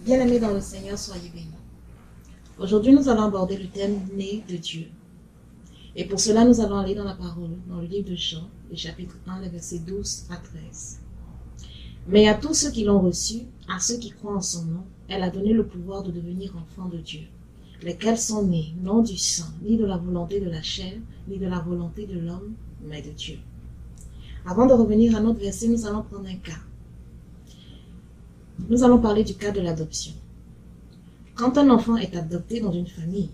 Bien-aimés dans le Seigneur, soyez bénis. Aujourd'hui, nous allons aborder le thème « Né de Dieu ». Et pour cela, nous allons aller dans la parole, dans le livre de Jean, le chapitre 1, les versets 12 à 13. Mais à tous ceux qui l'ont reçu, à ceux qui croient en son nom, elle a donné le pouvoir de devenir enfants de Dieu, lesquels sont nés non du sang, ni de la volonté de la chair, ni de la volonté de l'homme, mais de Dieu. Avant de revenir à notre verset, nous allons prendre un cas. Nous allons parler du cas de l'adoption. Quand un enfant est adopté dans une famille,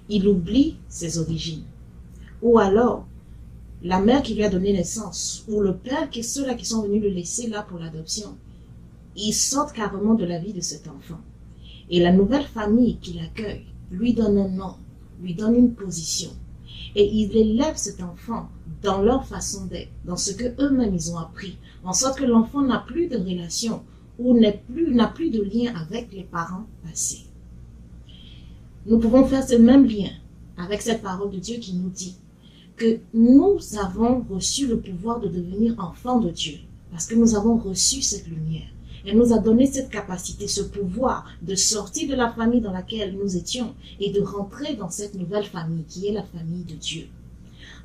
il oublie ses origines. Ou alors, la mère qui lui a donné naissance, ou le père, ceux-là qui sont venus le laisser là pour l'adoption, ils sortent carrément de la vie de cet enfant. Et la nouvelle famille qui l'accueille lui donne un nom, lui donne une position. Et ils élèvent cet enfant dans leur façon d'être, dans ce que eux-mêmes ils ont appris, en sorte que l'enfant n'a plus de relation ou n'a plus de lien avec les parents passés. Nous pouvons faire ce même lien avec cette parole de Dieu qui nous dit que nous avons reçu le pouvoir de devenir enfants de Dieu, parce que nous avons reçu cette lumière. Elle nous a donné cette capacité, ce pouvoir de sortir de la famille dans laquelle nous étions et de rentrer dans cette nouvelle famille qui est la famille de Dieu.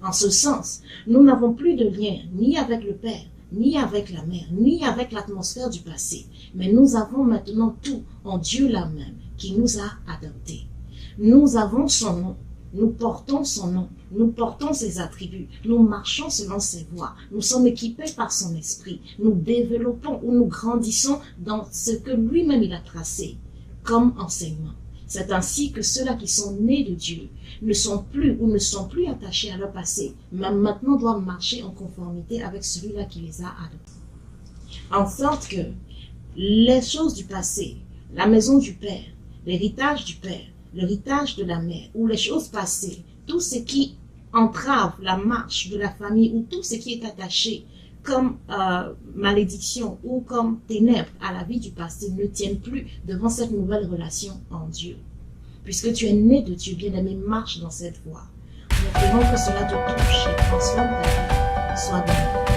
En ce sens, nous n'avons plus de lien ni avec le Père, ni avec la mère, ni avec l'atmosphère du passé, mais nous avons maintenant tout en Dieu là-même qui nous a adoptés. Nous avons son nom, nous portons son nom, nous portons ses attributs, nous marchons selon ses voies, nous sommes équipés par son esprit, nous développons ou nous grandissons dans ce que lui-même il a tracé comme enseignement. C'est ainsi que ceux-là qui sont nés de Dieu ne sont plus attachés à leur passé, mais maintenant doivent marcher en conformité avec celui-là qui les a adoptés. En sorte que les choses du passé, la maison du Père, l'héritage du Père, l'héritage de la mère, ou les choses passées, tout ce qui entrave la marche de la famille, ou tout ce qui est attaché comme malédiction ou comme ténèbres à la vie du passé ne tiennent plus devant cette nouvelle relation en Dieu. Puisque tu es né de Dieu, bien-aimé, marche dans cette voie. Nous espérons que cela te touche et transforme ta vie. Sois béni.